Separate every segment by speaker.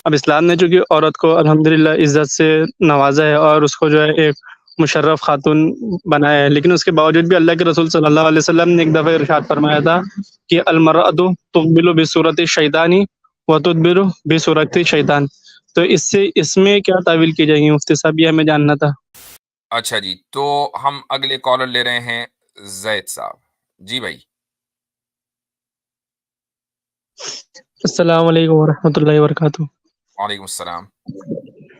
Speaker 1: اب اسلام نے چونکہ عورت کو الحمدللہ عزت سے نوازا ہے اور اس کو جو ہے ایک مشرف خاتون بنایا ہے، لیکن اس کے باوجود بھی اللہ کے رسول صلی اللہ علیہ وسلم نے ایک دفعہ ارشاد فرمایا تھا کہ المرأۃ تقبل بصورت الشیطان وتدبر بصورت الشیطان. تو اس میں کیا تعویل کی جائے گی مفتی صاحب، یہ ہمیں جاننا تھا.
Speaker 2: اچھا جی، تو ہم اگلے کالر لے رہے ہیں زید صاحب. جی بھائی.
Speaker 1: السلام علیکم ورحمۃ اللہ وبرکاتہ.
Speaker 2: وعلیکم السلام.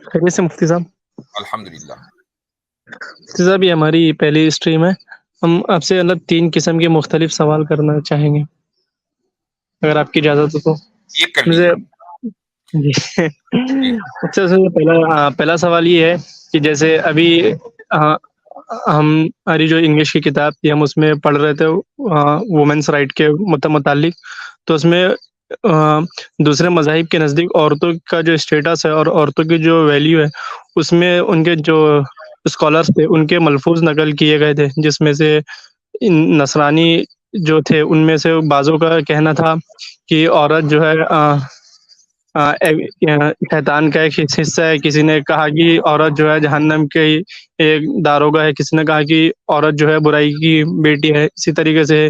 Speaker 1: خیریت سے مفتی صاحب؟
Speaker 2: الحمدللہ.
Speaker 1: مفتی صاحب یہ ہماری پہلی اسٹریم ہے، ہم آپ سے 3 قسم کے مختلف سوال کرنا چاہیں گے اگر آپ کی اجازت ہو تو.
Speaker 2: ایک کر
Speaker 1: مجھے
Speaker 2: لیجیے.
Speaker 1: جی اچھا سر، پہلا سوال یہ ہے کہ جیسے ابھی ہماری جو انگلش کی کتاب تھی ہم اس میں پڑھ رہے تھے وومنس رائٹ کے متعلق، تو اس میں دوسرے مذاہب کے نزدیک عورتوں کا جو اسٹیٹس ہے اور عورتوں کی جو ویلیو ہے اس میں ان کے جو اسکالرس تھے ان کے ملفوظ نقل کیے گئے تھے، جس میں سے نصرانی جو تھے ان میں سے بعضوں کا کہنا تھا کہ عورت جو ہے شیطان کا ایک حصہ ہے، کسی نے کہا کہ عورت جو ہے جہنم کے ایک داروغہ ہے، کسی نے کہا کہ عورت جو ہے برائی کی بیٹی ہے. اسی طریقے سے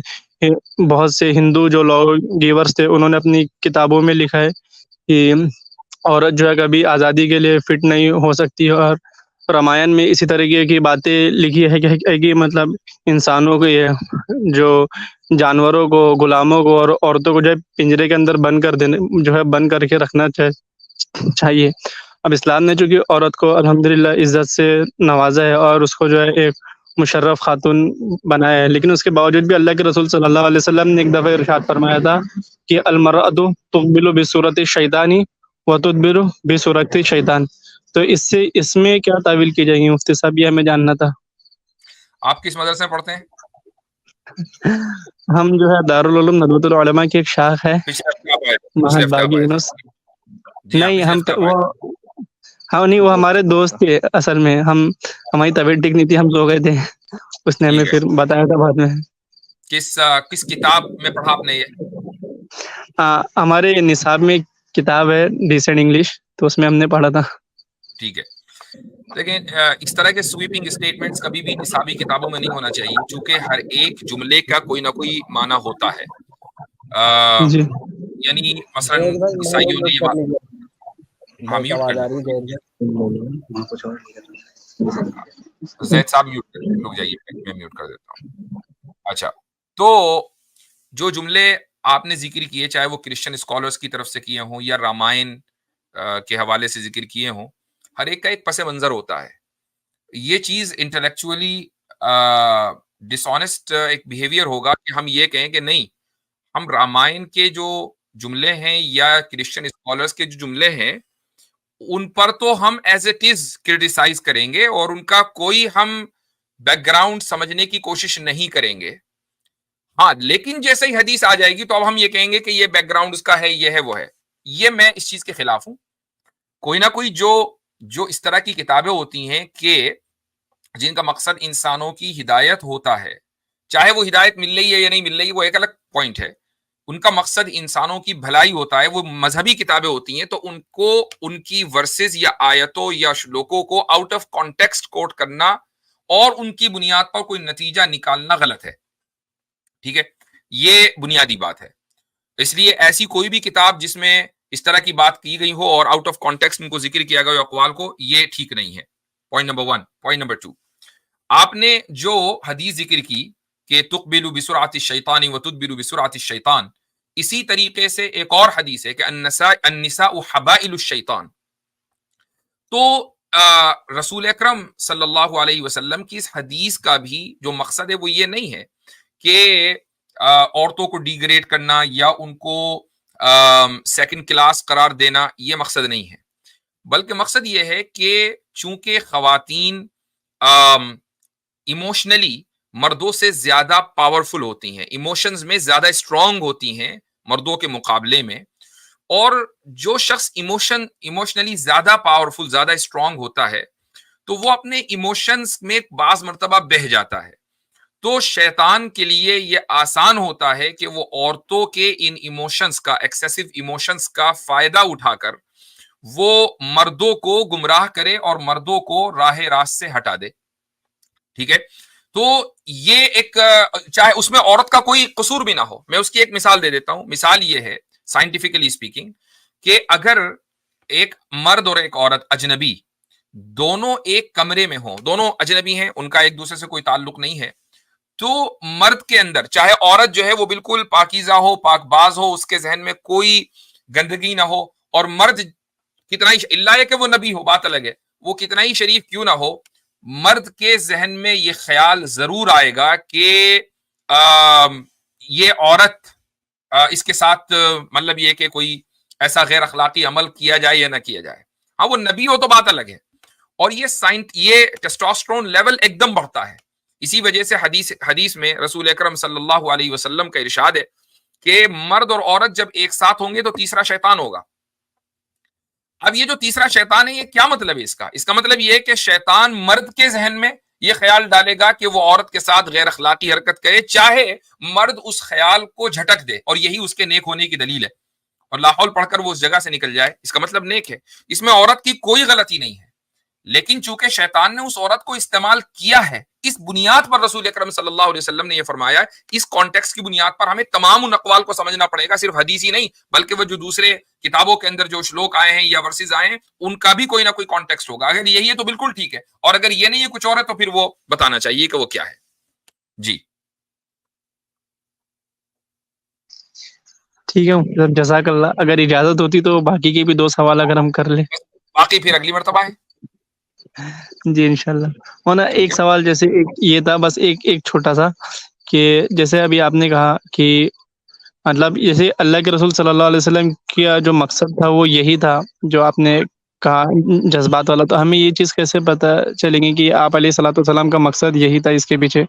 Speaker 1: بہت سے ہندو جو لا گیورس تھے انہوں نے اپنی کتابوں میں لکھا ہے کہ عورت جو ہے کبھی آزادی کے لیے فٹ نہیں ہو سکتی، اور رامائن میں اسی طریقے کی باتیں لکھی ہے کہ مطلب انسانوں کو یہ جو جانوروں کو، غلاموں کو اور عورتوں کو جو ہے پنجرے کے اندر بند کر کے رکھنا چاہیے. اب اسلام نے چونکہ عورت کو الحمدللہ عزت سے نوازا ہے اور اس کو جو ہے ایک مشرف خاتون بنایا ہے، لیکن اس کے باوجود بھی اللہ کے رسول صلی اللہ علیہ وسلم نے ایک دفعہ ارشاد فرمایا تھا کہ المرأۃ تقبل بصورت الشیطان وتدبر بصورت الشیطان. تو اس میں کیا تعویل کی جائے گی مفتی صاحب، یہ ہمیں جاننا تھا.
Speaker 2: آپ کس مدرسے میں پڑھتے ہیں؟
Speaker 1: ہم جو ہے دارالعلوم ندوۃ العلماء کی ایک شاخ ہے
Speaker 2: پچھلے ہفتے آپ آئے تھے.
Speaker 1: محض باغ یونس.
Speaker 2: جی ہاں،
Speaker 1: نہیں
Speaker 2: پچھلے
Speaker 1: ہم
Speaker 2: ہفتے آپ آئے تھے.
Speaker 1: ہاں نہیں، وہ ہمارے دوست تھے اصل میں. ہماری طبیعت ٹھیک نہیں تھی، ہم سو گئے تھے، اس نے ہمیں
Speaker 2: ٹھیک ہے.
Speaker 1: پھر بتایا تھا بعد میں.
Speaker 2: کس کتاب میں پڑھا آپ نے یہ؟
Speaker 1: ہمارے نصاب میں ایک کتاب ہے ڈیسنٹ انگلش، تو اس میں ہم نے پڑھا تھا.
Speaker 2: ٹھیک ہے. لیکن اس طرح کے سویپنگ اسٹیٹمنٹس کبھی بھی نصابی کتابوں میں نہیں ہونا چاہیے، چونکہ ہر ایک جملے کا کوئی نہ کوئی معنی ہوتا ہے.
Speaker 1: جی
Speaker 2: یعنی مثلا عیسائیوں نے یہ بات. ہاں میوٹ کر دیں. زید صاحب میوٹ کر دیں، رک جائیے میں میوٹ کر دیتا ہوں. اچھا، تو جو جملے آپ نے ذکر کیے، چاہے وہ کرسچن اسکالرس کی طرف سے کیے ہوں یا رامائن کے حوالے سے ذکر کیے ہوں، ہر ایک کا ایک پس منظر ہوتا ہے. یہ چیز انٹلیکچولی ڈس آنےسٹ ایک بیہیویئر ہوگا کہ ہم یہ کہیں کہ نہیں، ہم رامائن کے جو جملے ہیں یا کرسچن اسکالرس کے جو جملے ہیں ان پر تو ہم ایز اٹ از کرٹیسائز کریں گے اور ان کا کوئی ہم بیک گراؤنڈ سمجھنے کی کوشش نہیں کریں گے. ہاں، لیکن جیسے ہی حدیث آ جائے گی تو اب ہم یہ کہیں گے کہ یہ بیک گراؤنڈ اس کا ہے، یہ ہے، وہ ہے. یہ میں اس چیز کے خلاف ہوں. کوئی نہ کوئی جو اس طرح کی کتابیں ہوتی ہیں کہ جن کا مقصد انسانوں کی ہدایت ہوتا ہے، چاہے وہ ہدایت مل رہی ہے یا نہیں مل رہی، وہ ایک الگ پوائنٹ ہے. ان کا مقصد انسانوں کی بھلائی ہوتا ہے، وہ مذہبی کتابیں ہوتی ہیں، تو ان کو ان کی ورسز یا آیتوں یا شلوکوں کو آؤٹ آف کانٹیکسٹ کوٹ کرنا اور ان کی بنیاد پر کوئی نتیجہ نکالنا غلط ہے. ٹھیک ہے، یہ بنیادی بات ہے. اس لیے ایسی کوئی بھی کتاب جس میں اس طرح کی بات کی گئی ہو اور آؤٹ آف کانٹیکسٹ ان کو ذکر کیا گیا ہو اقوال کو، یہ ٹھیک نہیں ہے. Point number 1. پوائنٹ نمبر 2، آپ نے جو حدیث ذکر کی کہ تقبل بسرعت الشیطان وتدبر بسرعت الشیطان، اسی طریقے سے ایک اور حدیث ہے کہ النساء حبائل الشیطان. تو رسول اکرم صلی اللہ علیہ وسلم کی اس حدیث کا بھی جو مقصد ہے وہ یہ نہیں ہے کہ عورتوں کو ڈیگریڈ کرنا یا ان کو سیکنڈ کلاس قرار دینا، یہ مقصد نہیں ہے. بلکہ مقصد یہ ہے کہ چونکہ خواتین ایموشنلی مردوں سے زیادہ پاورفل ہوتی ہیں، ایموشنز میں زیادہ اسٹرانگ ہوتی ہیں مردوں کے مقابلے میں، اور جو شخص ایموشنلی زیادہ پاورفل، زیادہ اسٹرانگ ہوتا ہے تو وہ اپنے ایموشنز میں بعض مرتبہ بہہ جاتا ہے. تو شیطان کے لیے یہ آسان ہوتا ہے کہ وہ عورتوں کے ان ایموشنز کا، ایکسیسو ایموشنز کا فائدہ اٹھا کر وہ مردوں کو گمراہ کرے اور مردوں کو راہ راست سے ہٹا دے. ٹھیک ہے, تو یہ ایک, چاہے اس میں عورت کا کوئی قصور بھی نہ ہو. میں اس کی ایک مثال دے دیتا ہوں. مثال یہ ہے سائنٹیفکلی اسپیکنگ کہ اگر ایک مرد اور ایک عورت اجنبی دونوں ایک کمرے میں ہوں, دونوں اجنبی ہیں, ان کا ایک دوسرے سے کوئی تعلق نہیں ہے, تو مرد کے اندر, چاہے عورت جو ہے وہ بالکل پاکیزہ ہو, پاک باز ہو, اس کے ذہن میں کوئی گندگی نہ ہو, اور مرد کتنا ہی, اللہ ہے کہ وہ نبی ہو, بات الگ ہے, وہ کتنا ہی شریف کیوں نہ ہو, مرد کے ذہن میں یہ خیال ضرور آئے گا کہ یہ عورت, اس کے ساتھ مطلب یہ کہ کوئی ایسا غیر اخلاقی عمل کیا جائے یا نہ کیا جائے. ہاں وہ نبی ہو تو بات الگ ہے. اور یہ ٹیسٹوسٹرون لیول ایک دم بڑھتا ہے. اسی وجہ سے حدیث میں رسول اکرم صلی اللہ علیہ وسلم کا ارشاد ہے کہ مرد اور عورت جب ایک ساتھ ہوں گے تو تیسرا شیطان ہوگا. اب یہ جو تیسرا شیطان ہے, یہ کیا مطلب ہے اس کا مطلب یہ ہے کہ شیطان مرد کے ذہن میں یہ خیال ڈالے گا کہ وہ عورت کے ساتھ غیر اخلاقی حرکت کرے, چاہے مرد اس خیال کو جھٹک دے, اور یہی اس کے نیک ہونے کی دلیل ہے, اور لا حول پڑھ کر وہ اس جگہ سے نکل جائے, اس کا مطلب نیک ہے. اس میں عورت کی کوئی غلطی نہیں ہے, لیکن چونکہ شیطان نے اس عورت کو استعمال کیا ہے, اس بنیاد پر رسول اکرم صلی اللہ علیہ وسلم نے یہ فرمایا, اس کانٹیکسٹ کی بنیاد پر ہمیں تمام ان اقوال کو سمجھنا پڑے گا, صرف حدیث ہی نہیں بلکہ وہ جو دوسرے کتابوں کے اندر جو شلوک آئے ہیں یا ورسز آئے ہیں ان کا بھی کوئی نہ کوئی کانٹیکسٹ ہوگا. اگر یہی ہے تو بالکل ٹھیک ہے, اور اگر یہ نہیں ہے کچھ اور ہے تو پھر وہ بتانا چاہیے کہ وہ کیا ہے. جی
Speaker 1: ٹھیک ہے, جزاک اللہ. اگر اجازت ہوتی تو باقی کے بھی 2 سوال اگر ہم کر لیں.
Speaker 2: باقی پھر اگلی مرتبہ ہے.
Speaker 1: جی انشاءاللہ. ہونا ایک سوال جیسے ایک یہ تھا, بس ایک چھوٹا سا, کہ جیسے ابھی آپ نے کہا کہ مطلب جیسے اللہ کے رسول صلی اللہ علیہ وسلم کا جو مقصد تھا وہ یہی تھا جو آپ نے کہا, جذبات والا, تو ہمیں یہ چیز کیسے پتہ چلیں گی کہ آپ علیہ الصلوۃ والسلام کا مقصد یہی تھا اس کے پیچھے؟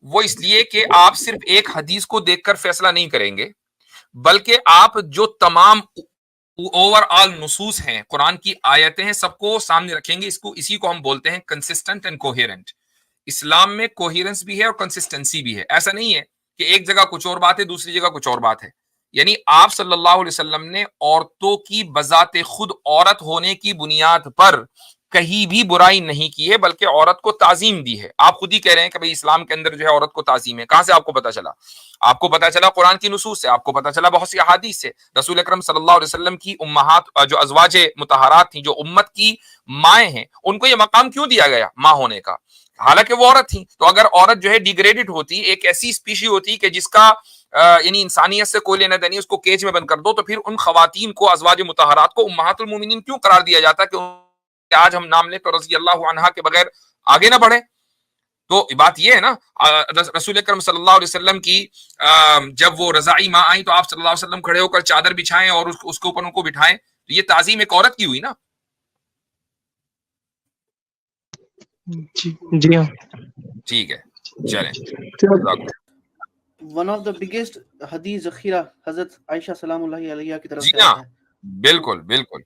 Speaker 2: وہ اس لیے کہ آپ صرف ایک حدیث کو دیکھ کر فیصلہ نہیں کریں گے, بلکہ آپ جو تمام اوور آل نصوص ہیں, قرآن کی آیتیں ہیں, سب کو سامنے رکھیں گے. اسی کو ہم بولتے ہیں کنسسٹنٹ اینڈ کوہیرنٹ. اسلام میں کوہیرنس بھی ہے اور کنسسٹنسی بھی ہے. ایسا نہیں ہے کہ ایک جگہ کچھ اور بات ہے دوسری جگہ کچھ اور بات ہے. یعنی آپ صلی اللہ علیہ وسلم نے عورتوں کی بذات خود عورت ہونے کی بنیاد پر کہیں بھی برائی نہیں کی ہے, بلکہ عورت کو تعظیم دی ہے. آپ خود ہی کہہ رہے ہیں کہ بھئی اسلام کے اندر جو ہے عورت کو تعظیم ہے. کہاں سے آپ کو پتا چلا؟ آپ کو پتا چلا قرآن کی نصوص سے, آپ کو پتا چلا بہت سی احادیث سے. رسول اکرم صلی اللہ علیہ وسلم کی امہات جو ازواج مطہرات تھیں, جو امت کی مائیں ہیں, ان کو یہ مقام کیوں دیا گیا ماں ہونے کا؟ حالانکہ وہ عورت تھیں. تو اگر عورت جو ہے ڈیگریڈڈ ہوتی, ایک ایسی اسپیشی ہوتی کہ جس کا یعنی انسانیت سے کوئی لینا دینا, اس کو کیج میں بند کر دو, تو پھر ان خواتین کو, ازواج مطہرات کو امہات المومنین کیوں قرار دیا جاتا کہ آج ہم نام لیں تو رضی اللہ عنہا کے بغیر آگے نہ بڑھے؟ تو بات یہ ہے نا, رسول اکرم صلی اللہ علیہ وسلم کی جب وہ رضاعی ماں آئیں تو آپ صلی اللہ علیہ وسلم کھڑے ہو کر چادر بچھائیں اور اس کے اوپر ان کو بٹھائیں, تو یہ تعظیم ایک عورت کی ہوئی نا.
Speaker 1: جی ہاں,
Speaker 2: ٹھیک ہے, چلیں.
Speaker 3: ون آف دا بگیسٹ حدیث ذخیرہ حضرت عائشہ سلام اللہ علیہا کی طرف
Speaker 2: جی
Speaker 3: سے
Speaker 2: ہاں,
Speaker 3: ہے.
Speaker 2: بالکل بالکل.